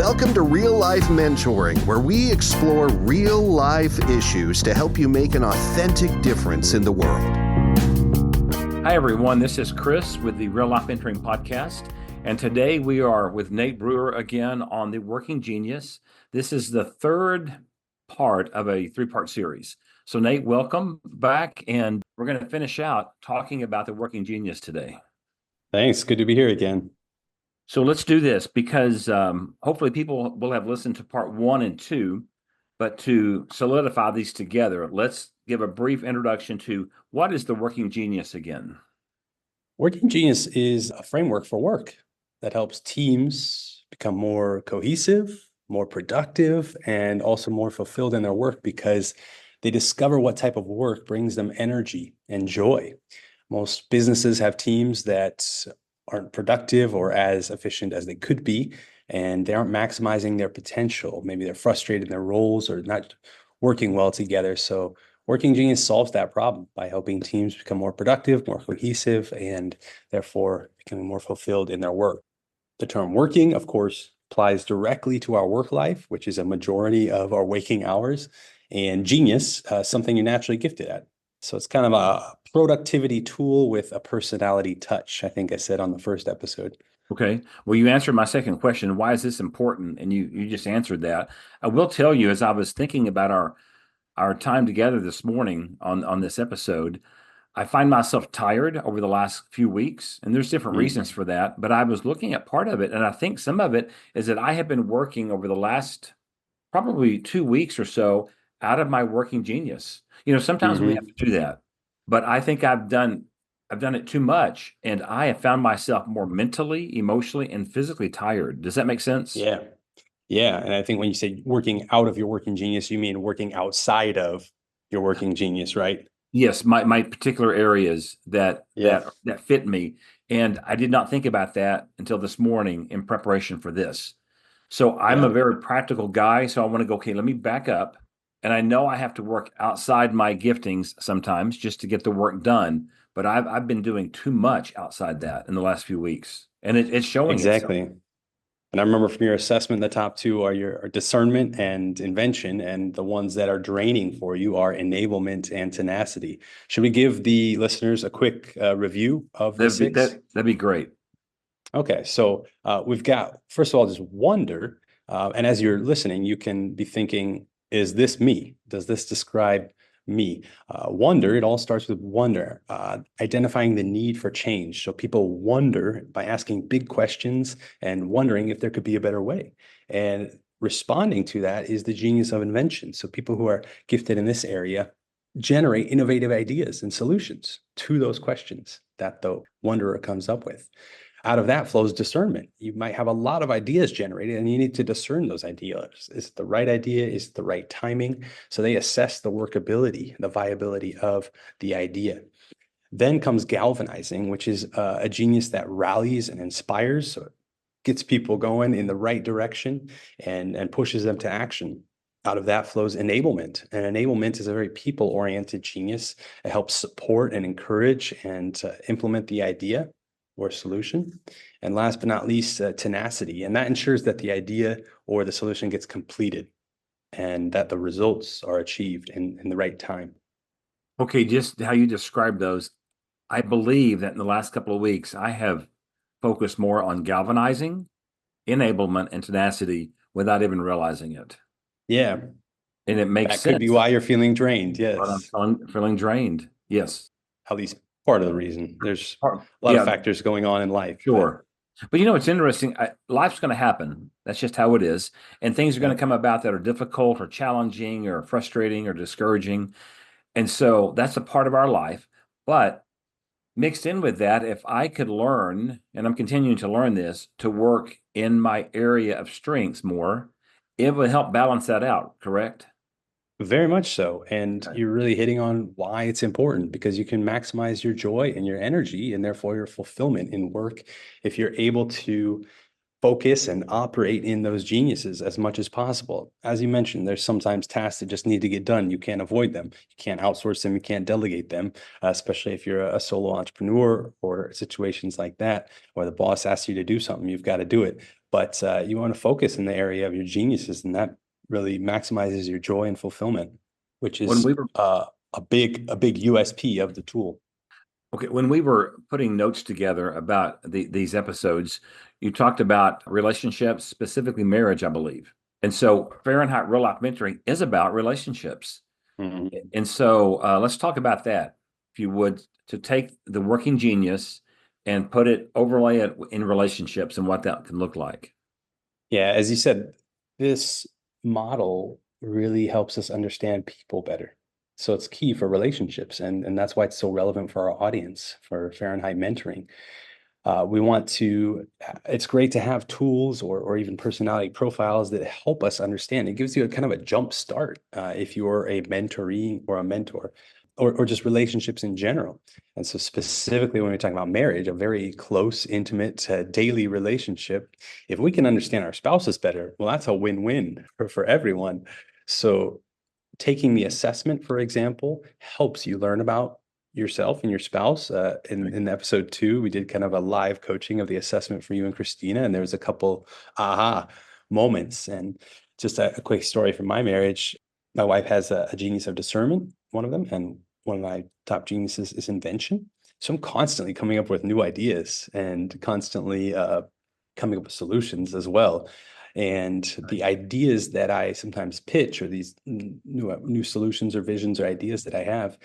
Welcome to Real Life Mentoring, where we explore real life issues to help you make an authentic difference in the world. Hi, everyone. This is Chris with the Real Life Mentoring Podcast. And today we are with Nate Brewer again on the Working Genius. This is the third part of a three-part series. So Nate, welcome back. And we're going to finish out talking about the Working Genius today. Thanks. Good to be here again. So let's do this because hopefully people will have listened to part 1 and 2, but to solidify these together, let's give a brief introduction to what is the Working Genius again? Working Genius is a framework for work that helps teams become more cohesive, more productive, and also more fulfilled in their work because they discover what type of work brings them energy and joy. Most businesses have teams that aren't productive or as efficient as they could be, and they aren't maximizing their potential. Maybe they're frustrated in their roles or not working well together. So Working Genius solves that problem by helping teams become more productive, more cohesive, and therefore becoming more fulfilled in their work. The term working, of course, applies directly to our work life, which is a majority of our waking hours, and genius, something you're naturally gifted at. So it's kind of a productivity tool with a personality touch, I think I said on the first episode. Okay. Well, you answered my second question. Why is this important? And you just answered that. I will tell you, as I was thinking about our time together this morning on this episode, I find myself tired over the last few weeks, and there's different reasons for that. But I was looking at part of it, and I think some of it is that I have been working over the last probably 2 weeks or so out of my working genius. Sometimes we have to do that, but I think I've done it too much, and I have found myself more mentally, emotionally, and physically tired. Does that make sense? Yeah. Yeah. And I think when you say working out of your working genius, you mean working outside of your working genius, right? Yes, my particular areas that fit me. And I did not think about that until this morning in preparation for this. So I'm a very practical guy. So I want to go, okay, let me back up. And I know I have to work outside my giftings sometimes just to get the work done. But I've been doing too much outside that in the last few weeks. And it's showing Exactly. itself. And I remember from your assessment, the top two are your discernment and invention, and the ones that are draining for you are enablement and tenacity. Should we give the listeners a quick review of the six? That'd be great. Okay, so we've got, first of all, just wonder. And as you're listening, you can be thinking, is this me? Does this describe me? Wonder, it all starts with wonder, identifying the need for change. So people wonder by asking big questions and wondering if there could be a better way. And responding to that is the genius of invention. So people who are gifted in this area generate innovative ideas and solutions to those questions that the wanderer comes up with. Out of that flows discernment. You might have a lot of ideas generated, and you need to discern those ideas. Is it the right idea? Is it the right timing? So they assess the workability, the viability of the idea. Then comes galvanizing, which is a genius that rallies and inspires. So it gets people going in the right direction and pushes them to action. Out of that flows enablement. And enablement is a very people-oriented genius. It helps support and encourage and implement the idea or solution. And last but not least, tenacity. And that ensures that the idea or the solution gets completed and that the results are achieved in the right time. Okay, just how you describe those, I believe that in the last couple of weeks, I have focused more on galvanizing, enablement, and tenacity without even realizing it. Yeah. And it makes sense. That could be why you're feeling drained. Yes. But I'm feeling drained. Yes. At least part of the reason. There's a lot of factors going on in life. Sure. But it's interesting. Life's going to happen. That's just how it is. And things are going to come about that are difficult or challenging or frustrating or discouraging. And so that's a part of our life. But mixed in with that, if I could learn, and I'm continuing to learn this, to work in my area of strengths more, it would help balance that out, correct? Very much so. And you're really hitting on why it's important, because you can maximize your joy and your energy and therefore your fulfillment in work if you're able to focus and operate in those geniuses as much as possible. As you mentioned, there's sometimes tasks that just need to get done. You can't avoid them. You can't outsource them. You can't delegate them, especially if you're a solo entrepreneur or situations like that, where the boss asks you to do something, you've got to do it. but you want to focus in the area of your geniuses, and that really maximizes your joy and fulfillment, which When is we were a big USP of the tool. Okay, when we were putting notes together about these episodes, you talked about relationships, specifically marriage, I believe. And so Fahrenheit Real Life Mentoring is about relationships. Mhm. And so let's talk about that, if you would, to take the working genius and overlay it in relationships and what that can look like. Yeah, as you said, this model really helps us understand people better. So it's key for relationships, and that's why it's so relevant for our audience for Fahrenheit mentoring. We want to, it's great to have tools or even personality profiles that help us understand. It gives you a kind of a jump start if you're a mentoree or a mentor, or just relationships in general. And so specifically when we're talking about marriage, a very close, intimate, daily relationship, if we can understand our spouses better, well, that's a win-win for everyone. So taking the assessment, for example, helps you learn about yourself and your spouse. In episode 2, we did kind of a live coaching of the assessment for you and Christina, and there was a couple aha moments. And just a quick story from my marriage. My wife has a genius of discernment, one of them, and one of my top geniuses is invention. So I'm constantly coming up with new ideas and constantly coming up with solutions as well. And the ideas that I sometimes pitch, or these new solutions or visions or ideas that I have,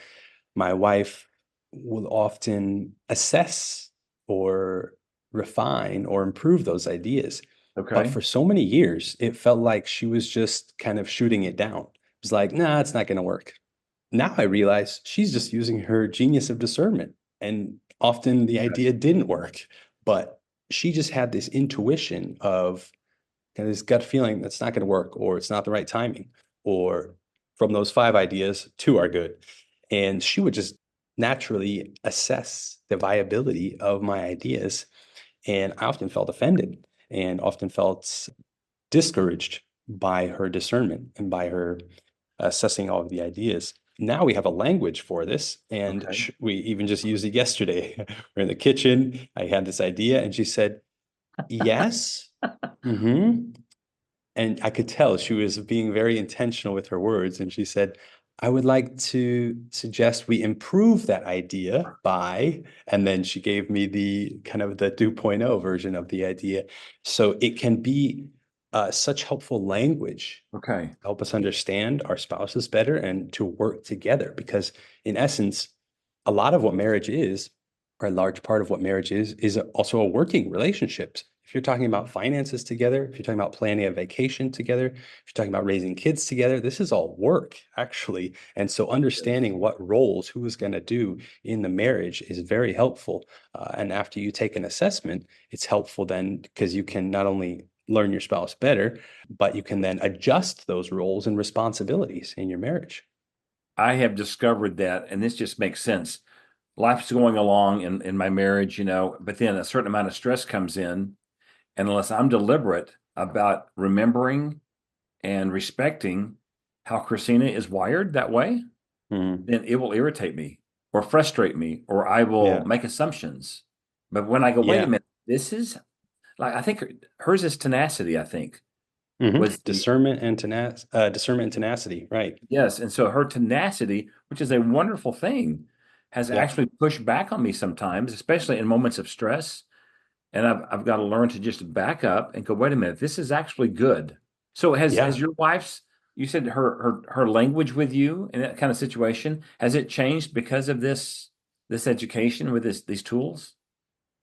my wife will often assess or refine or improve those ideas. But Okay. for so many years, it felt like she was just kind of shooting it down. It was like, nah, it's not going to work. Now I realize she's just using her genius of discernment. And often the idea didn't work, but she just had this intuition of kind of this gut feeling that's not going to work, or it's not the right timing, or from those 5 ideas, 2 are good. And she would just naturally assess the viability of my ideas. And I often felt offended and often felt discouraged by her discernment and by her assessing all of the ideas. Now we have a language for this, and Okay. we even just used it yesterday. We're in the kitchen. I had this idea, and she said, yes. Mm-hmm. And I could tell she was being very intentional with her words. And she said, I would like to suggest we improve that idea by, and then she gave me the kind of the 2.0 version of the idea. So it can be such helpful language Okay. to help us understand our spouses better and to work together. Because in essence, a lot of what marriage is, or a large part of what marriage is also a working relationships. If you're talking about finances together, if you're talking about planning a vacation together, if you're talking about raising kids together, this is all work, actually. And so understanding what roles who is going to do in the marriage is very helpful. And after you take an assessment, it's helpful then because you can not only learn your spouse better, but you can then adjust those roles and responsibilities in your marriage. I have discovered that, and this just makes sense. Life's going along in my marriage, but then a certain amount of stress comes in. And unless I'm deliberate about remembering and respecting how Christina is wired that way, Mhm. then it will irritate me or frustrate me, or I will Yeah. make assumptions. But when I go, wait a Yeah. minute, this is like, I think hers is tenacity, I think, was the, Discernment and tenacity. Right. yes. And so her tenacity, which is a wonderful thing, has Yeah. actually pushed back on me sometimes, especially in moments of stress. And I've got to learn to just back up and go, wait a minute, this is actually good. So has Yeah. your wife's, you said her language with you in that kind of situation, has it changed because of this education with these tools?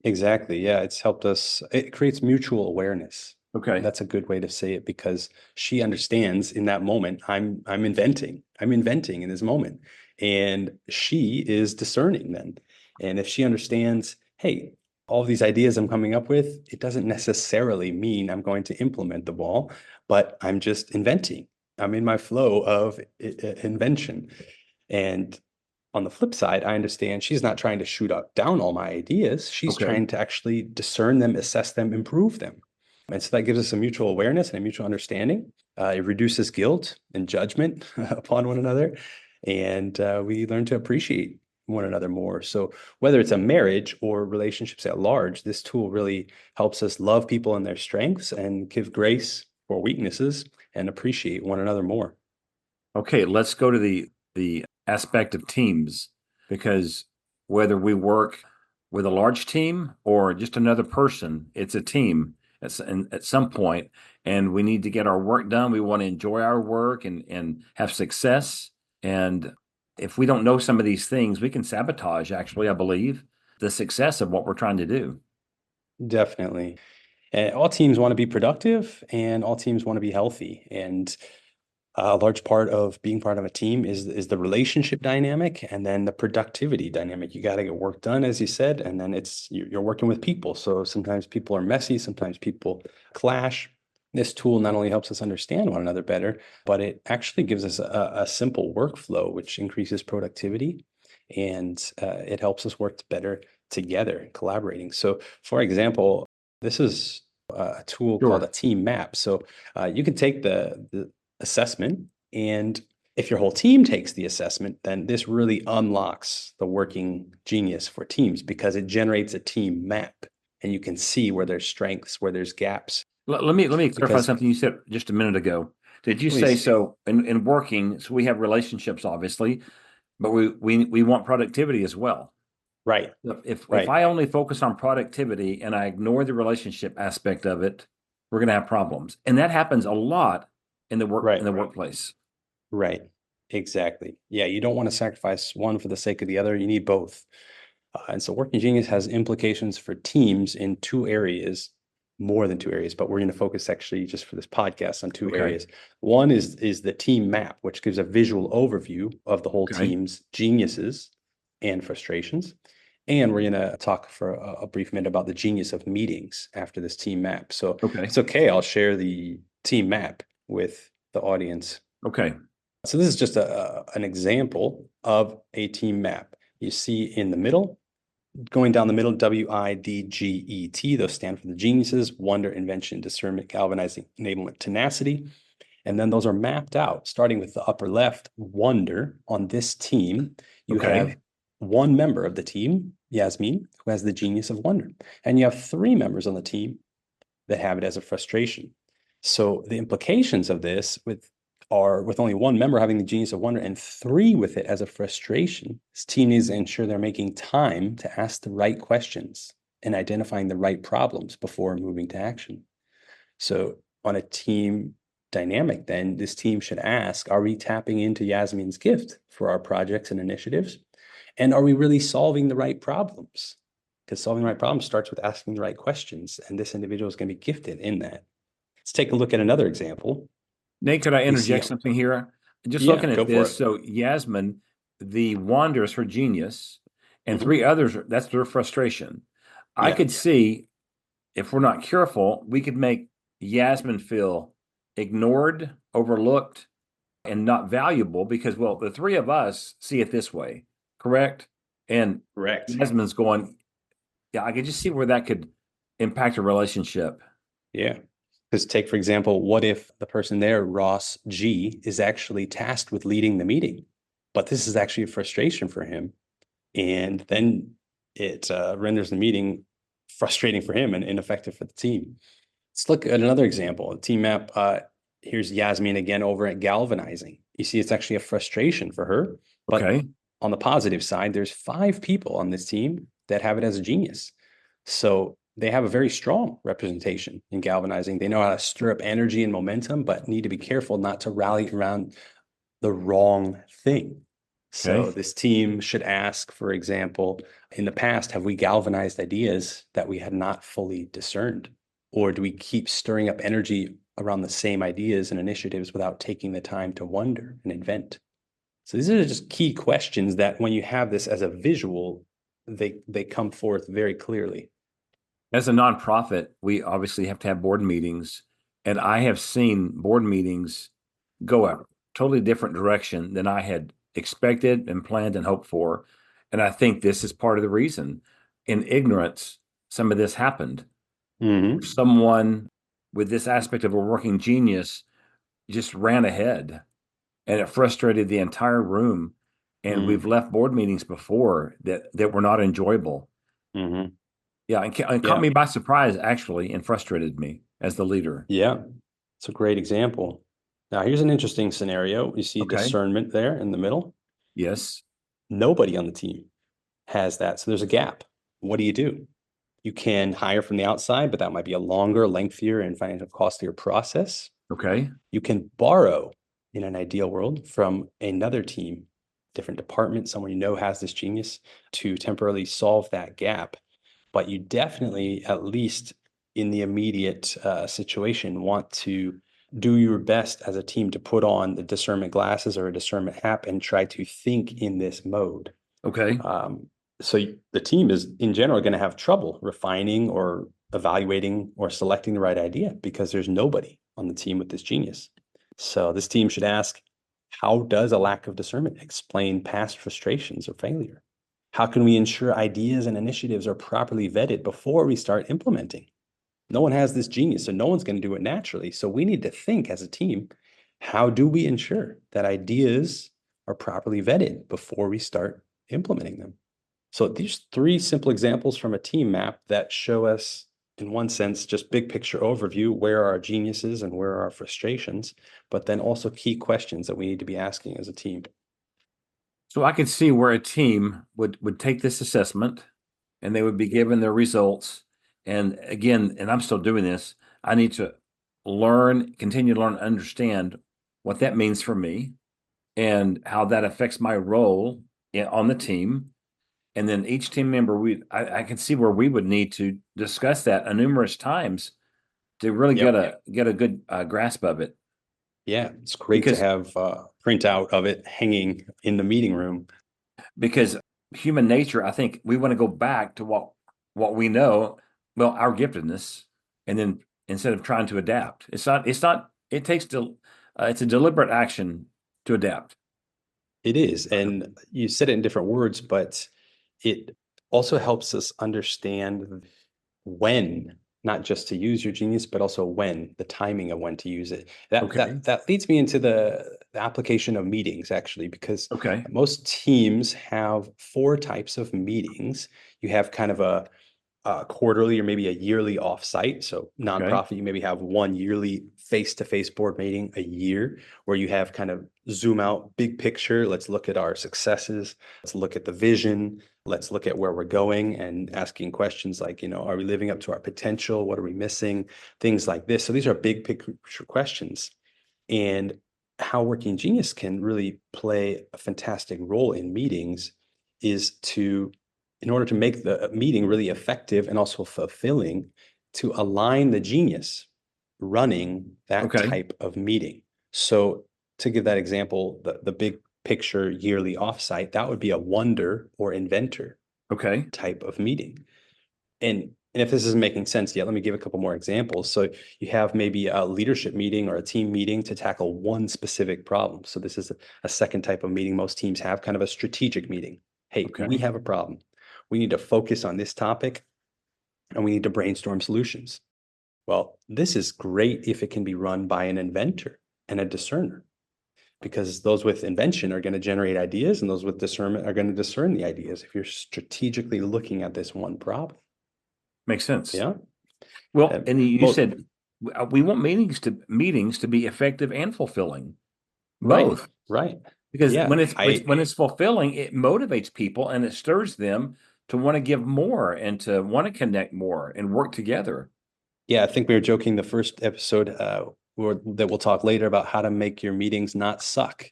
Exactly. Yeah. It's helped us. It creates mutual awareness. Okay. That's a good way to say it because she understands in that moment, I'm inventing. I'm inventing in this moment. And she is discerning then. And if she understands, hey, all these ideas I'm coming up with, it doesn't necessarily mean I'm going to implement them all, but I'm just inventing. I'm in my flow of invention. And on the flip side, I understand she's not trying to shoot up down all my ideas. She's Okay. trying to actually discern them, assess them, improve them. And so that gives us a mutual awareness and a mutual understanding. It reduces guilt and judgment upon one another. And we learn to appreciate one another more. So whether it's a marriage or relationships at large, this tool really helps us love people and their strengths and give grace for weaknesses and appreciate one another more. Okay, let's go to the aspect of teams, because whether we work with a large team or just another person, it's a team at some point, and we need to get our work done. We want to enjoy our work and have success. And if we don't know some of these things, we can sabotage, actually, I believe, the success of what we're trying to do. Definitely. And all teams want to be productive and all teams want to be healthy. And a large part of being part of a team is the relationship dynamic and then the productivity dynamic. You got to get work done, as you said, and then you're working with people. So sometimes people are messy, sometimes people clash. This tool not only helps us understand one another better, but it actually gives us a simple workflow, which increases productivity, and it helps us work better together, collaborating. So, for example, this is a tool called Sure. a team map. So you can take the assessment, and if your whole team takes the assessment, then this really unlocks the working genius for teams because it generates a team map, and you can see where there's strengths, where there's gaps. Let me clarify Because something you said just a minute ago. Did you say, please, so in working, so we have relationships, obviously, but we want productivity as well. right, If right, I only focus on productivity and I ignore the relationship aspect of it, we're going to have problems. And that happens a lot in the right, workplace. right, exactly. Yeah, you don't want to sacrifice one for the sake of the other. You need both. And so Working Genius has implications for teams in two areas, more than two areas, but we're going to focus actually just for this podcast on two Okay. areas. One is the team map, which gives a visual overview of the whole Okay. team's geniuses and frustrations. And we're going to talk for a brief minute about the genius of meetings after this team map. So Okay. it's okay. I'll share the team map with the audience. Okay. So this is just an example of a team map. You see in the middle, going down the middle, WIDGET, those stand for the geniuses: wonder, invention, discernment, galvanizing, enablement, tenacity. And then those are mapped out, starting with the upper left, wonder. On this team, you Okay. have one member of the team, Yasmin, who has the genius of wonder. And you have three members on the team that have it as a frustration. So the implications of this are with only one member having the genius of wonder and three with it as a frustration, this team needs to ensure they're making time to ask the right questions and identifying the right problems before moving to action. So on a team dynamic, then this team should ask, are we tapping into Yasmin's gift for our projects and initiatives? And are we really solving the right problems? Because solving the right problems starts with asking the right questions, and this individual is going to be gifted in that. Let's take a look at another example. Nate, could I We see, interject something here? Just yeah, looking go at for this, it. so Yasmin, the wonder is her genius, and Mhm. three others, that's their frustration. I Yeah, could see, if we're not careful, we could make Yasmin feel ignored, overlooked, and not valuable because, well, the three of us see it this way, correct? And correct. Yasmin's going, yeah, I could just see where that could impact a relationship. Yeah. Because take, for example, what if the person there, Ross G, is actually tasked with leading the meeting, but this is actually a frustration for him. And then it renders the meeting frustrating for him and ineffective for the team. Let's look at another example. A team map. Here's Yasmin again over at galvanizing. You see, it's actually a frustration for her. But Okay. on the positive side, there's 5 people on this team that have it as a genius. So they have a very strong representation in galvanizing. They know how to stir up energy and momentum, but need to be careful not to rally around the wrong thing. So Okay. this team should ask, for example, in the past, have we galvanized ideas that we had not fully discerned? Or do we keep stirring up energy around the same ideas and initiatives without taking the time to wonder and invent? So these are just key questions that when you have this as a visual, they come forth very clearly. As a nonprofit, we obviously have to have board meetings, and I have seen board meetings go a totally different direction than I had expected and planned and hoped for. And I think this is part of the reason. In ignorance, some of this happened. Mm-hmm. Someone with this aspect of a working genius just ran ahead, and it frustrated the entire room. and we've left board meetings before that were not enjoyable. Mm-hmm. Yeah, and caught Yeah. me by surprise, actually, and frustrated me as the leader. Yeah. It's a great example. Now, here's an interesting scenario. You see Okay. discernment there in the middle. Yes. Nobody on the team has that. So there's a gap. What do? You can hire from the outside, but that might be a longer, lengthier, and financial costlier process. Okay. You can borrow, in an ideal world, from another team, different department, someone you know has this genius to temporarily solve that gap. But you definitely, at least in the immediate situation, want to do your best as a team to put on the discernment glasses or a discernment hat and try to think in this mode. Okay. So the team is in general going to have trouble refining or evaluating or selecting the right idea because there's nobody on the team with this genius. So this team should ask, how does a lack of discernment explain past frustrations or failure? How can we ensure ideas and initiatives are properly vetted before we start implementing? No one has this genius, so no one's going to do it naturally. So we need to think as a team, how do we ensure that ideas are properly vetted before we start implementing them? So these three simple examples from a team map that show us, in one sense, just big picture overview, where are our geniuses and where are our frustrations, but then also key questions that we need to be asking as a team. So I could see where a team would take this assessment and they would be given their results. And again, and I'm still doing this, I need to continue to learn, understand what that means for me and how that affects my role on the team. And then each team member, I can see where we would need to discuss that numerous times to really Yep. get a good grasp of it. Yeah, it's great to have a printout of it hanging in the meeting room. Because human nature, I think we want to go back to what we know, well, our giftedness, and then instead of trying to adapt, it takes it's a deliberate action to adapt. It is. And you said it in different words, but it also helps us understand when, not just to use your genius, but also when, the timing of when to use it. Okay. That leads me into the application of meetings, actually, because Okay. most teams have four types of meetings. You have kind of a quarterly or maybe a yearly offsite. So Okay. nonprofit, you maybe have one yearly face-to-face board meeting a year where you have kind of zoom out big picture. Let's look at our successes. Let's look at the vision. Let's look at where we're going and asking questions like, are we living up to our potential? What are we missing? Things like this. So these are big picture questions. And how Working Genius can really play a fantastic role in meetings is in order to make the meeting really effective and also fulfilling, to align the genius running that Okay. type of meeting. So to give that example, the big picture yearly offsite, that would be a wonder or inventor Okay. type of meeting. And if this isn't making sense yet, let me give a couple more examples. So you have maybe a leadership meeting or a team meeting to tackle one specific problem. So this is a second type of meeting most teams have, kind of a strategic meeting. Hey, Okay. we have a problem. We need to focus on this topic and we need to brainstorm solutions. Well, this is great if it can be run by an inventor and a discerner, because those with invention are going to generate ideas and those with discernment are going to discern the ideas if you're strategically looking at this one problem. Makes sense. Yeah. Well, and you Well, said we want meetings to be effective and fulfilling, right, both. right. Because Yeah, when it's fulfilling, it motivates people and it stirs them to want to give more and to want to connect more and work together. I think we were joking the first episode that we'll talk later about how to make your meetings not suck.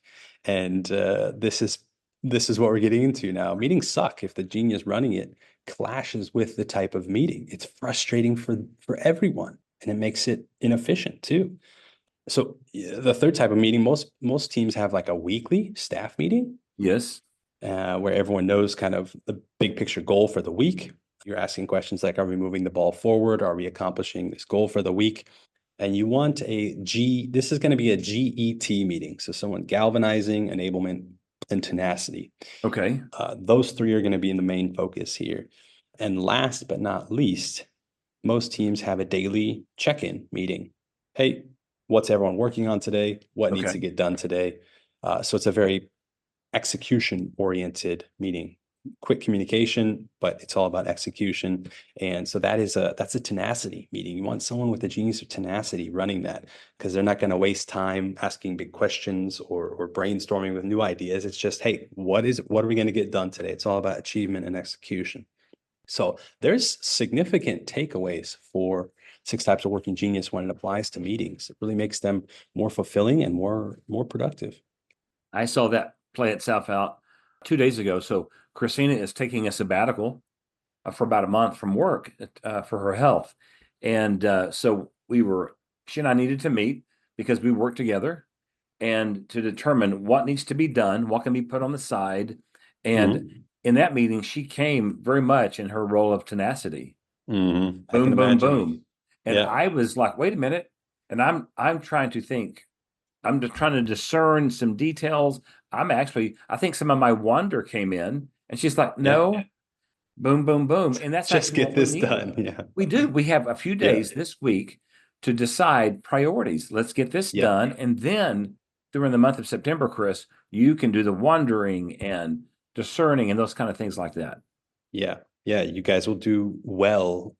And this is what we're getting into now. Meetings suck if the genius running it clashes with the type of meeting. It's frustrating for everyone, and it makes it inefficient too. So the third type of meeting, most teams have like a weekly staff meeting. Yes. Where everyone knows kind of the big picture goal for the week. You're asking questions like, are we moving the ball forward? Are we accomplishing this goal for the week? And you want this is going to be a GET meeting. So someone galvanizing, enablement, and tenacity. Okay. Those three are going to be in the main focus here. And last but not least, most teams have a daily check-in meeting. Hey, what's everyone working on today? What needs to get done today? So it's a very execution oriented meeting. Quick communication, but it's all about execution. And so that's a tenacity meeting. You want someone with a genius of tenacity running that, because they're not going to waste time asking big questions or brainstorming with new ideas. It's just, hey, what are we going to get done today? It's all about achievement and execution. So there's significant takeaways for 6 Types of Working Genius when it applies to meetings. It really makes them more fulfilling and more productive. I saw that play itself out 2 days ago. So Christina is taking a sabbatical for about a month from work for her health. And so she and I needed to meet because we work together and to determine what needs to be done, what can be put on the side. And in that meeting, she came very much in her role of tenacity. I Boom, can boom, imagine. boom. And I was like, wait a minute. And I'm trying to think. I'm just trying to discern some details. I think some of my wonder came in, and she's like, no, boom, boom, boom. And that's just actually get this done. Yeah. We do. We have a few days this week to decide priorities. Let's get this done. And then during the month of September, Chris, you can do the wondering and discerning and those kind of things like that. Yeah. Yeah. You guys will do well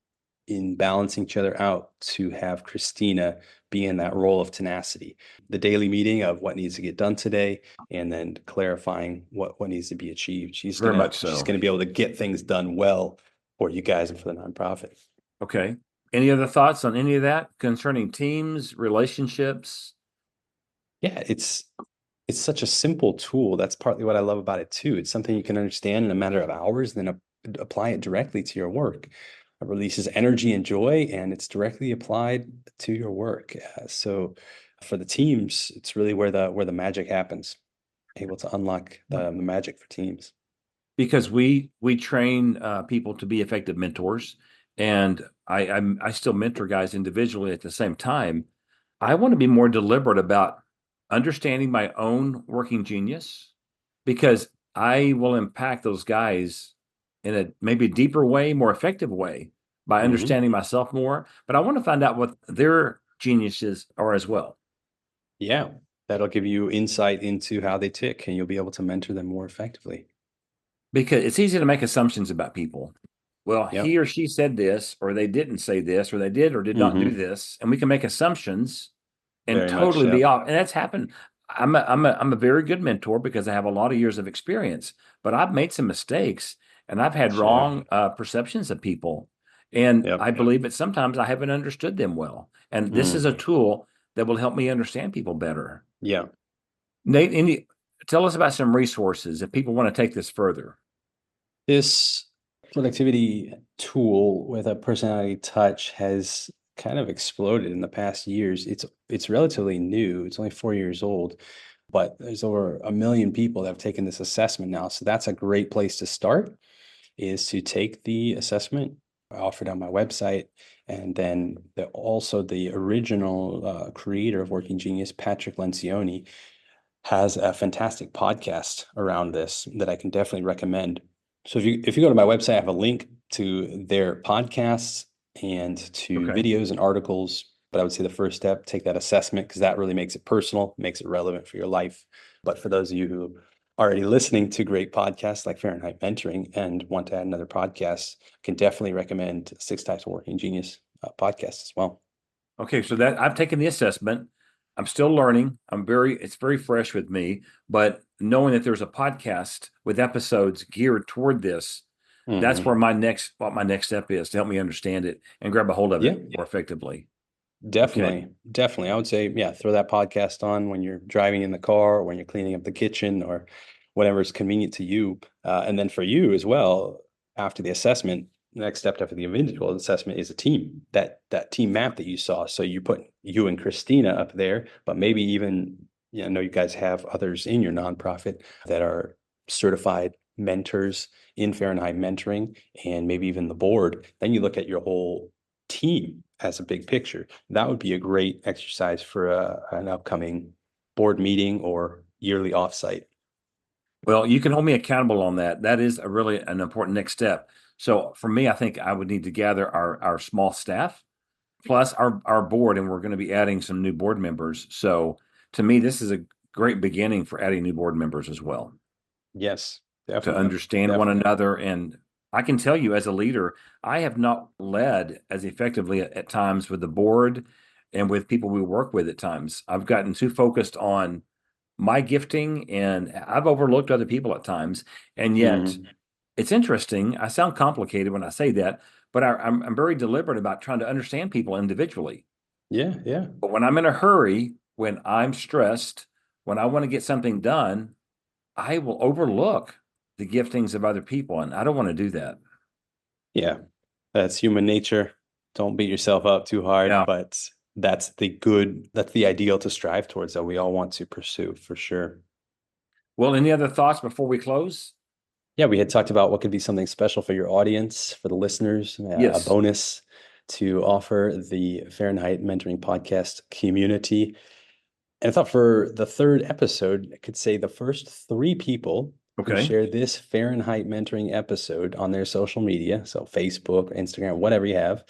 in balancing each other out to have Christina be in that role of tenacity. The daily meeting of what needs to get done today, and then clarifying what needs to be achieved. She's going to be able to get things done well for you guys and for the nonprofit. Okay. Any other thoughts on any of that concerning teams, relationships? Yeah, it's such a simple tool. That's partly what I love about it too. It's something you can understand in a matter of hours, then apply it directly to your work. It releases energy and joy, and it's directly applied to your work. So for the teams, it's really where the magic happens, able to unlock the magic for teams. Because we train people to be effective mentors, and I still mentor guys individually at the same time. I want to be more deliberate about understanding my own working genius, because I will impact those guys in a maybe deeper way, more effective way by understanding myself more. But I want to find out what their geniuses are as well. Yeah, that'll give you insight into how they tick, and you'll be able to mentor them more effectively. Because it's easy to make assumptions about people. Well, he or she said this, or they didn't say this, or they did or did not do this, and we can make assumptions and totally be off. And that's happened. I'm a very good mentor because I have a lot of years of experience, but I've made some mistakes and I've had wrong perceptions of people. And I believe that sometimes I haven't understood them well. And this is a tool that will help me understand people better. Yeah. Nate, tell us about some resources if people want to take this further. This productivity tool with a personality touch has kind of exploded in the past years. It's relatively new. It's only 4 years old, but there's over 1 million people that have taken this assessment now. So that's a great place to start, is to take the assessment offered on my website. And then also the original creator of Working Genius, Patrick Lencioni, has a fantastic podcast around this that I can definitely recommend. So if you go to my website, I have a link to their podcasts and to videos and articles. But I would say the first step, take that assessment, because that really makes it personal, makes it relevant for your life. But for those of you who are already listening to great podcasts like Fahrenheit Mentoring and want to add another podcast, I can definitely recommend 6 Types of Working Genius podcast as well. Okay, so that I've taken the assessment. I'm still learning. It's very fresh with me, but knowing that there's a podcast with episodes geared toward this, that's where my next step is, to help me understand it and grab a hold of it more effectively. Definitely. I would say, throw that podcast on when you're driving in the car, or when you're cleaning up the kitchen, or whatever is convenient to you. And then for you as well, after the assessment, the next step after the individual assessment is a team, that team map that you saw. So you put you and Christina up there, but maybe even, I know you guys have others in your nonprofit that are certified mentors in Fahrenheit Mentoring, and maybe even the board. Then you look at your whole team as a big picture. That would be a great exercise for an upcoming board meeting or yearly offsite. Well, you can hold me accountable on that. That is really an important next step. So for me, I think I would need to gather our small staff plus our board, and we're going to be adding some new board members. So to me, this is a great beginning for adding new board members as well. Yes, to definitely. understand one another. And I can tell you as a leader, I have not led as effectively at times with the board and with people we work with at times. I've gotten too focused on my gifting and I've overlooked other people at times. And yet it's interesting. I sound complicated when I say that, but I'm very deliberate about trying to understand people individually. Yeah, yeah. But when I'm in a hurry, when I'm stressed, when I want to get something done, I will overlook the giftings of other people. And I don't want to do that. Yeah, that's human nature. Don't beat yourself up too hard, Yeah. but that's the ideal to strive towards that we all want to pursue for sure. Well, any other thoughts before we close? Yeah, we had talked about what could be something special for your audience, for the listeners, a Yes. bonus to offer the Fahrenheit Mentoring Podcast community. And I thought for the third episode, I could say the first 3 people who Okay. share this Fahrenheit Mentoring episode on their social media, so Facebook, Instagram, whatever you have,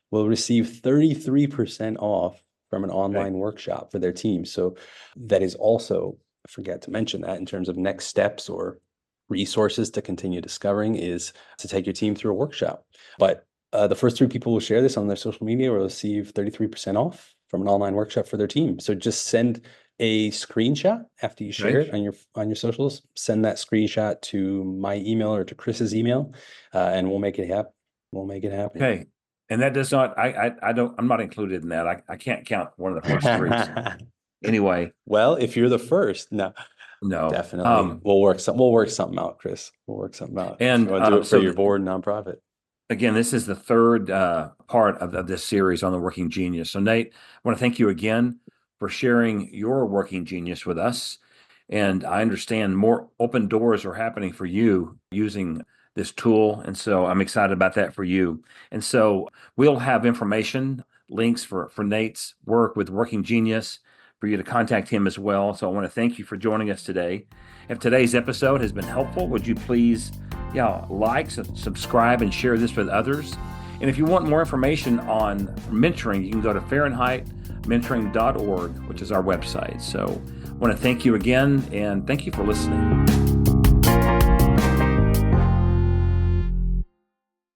will receive 33% off from an online workshop for their team. So that is also, I forgot to mention that in terms of next steps or resources to continue discovering is to take your team through a workshop. But the first 3 people who share this on their social media will receive 33% off from an online workshop for their team. So just send a screenshot after you share it on your socials. Send that screenshot to my email or to Chris's email, and we'll make it happen. We'll make it happen. Okay. And that does not, I'm not included in that. I can't count one of the first 3. Anyway. Well, if you're the first, no, definitely. We'll work something out, Chris. We'll work something out. And if you want to do it for your board nonprofit. Again, this is the third part of this series on the working genius. So Nate, I want to thank you again for sharing your working genius with us. And I understand more open doors are happening for you using this tool. And so I'm excited about that for you. And so we'll have information, links for Nate's work with Working Genius for you to contact him as well. So I want to thank you for joining us today. If today's episode has been helpful, would you please like, subscribe, and share this with others? And if you want more information on mentoring, you can go to FahrenheitMentoring.org, which is our website. So I want to thank you again, and thank you for listening.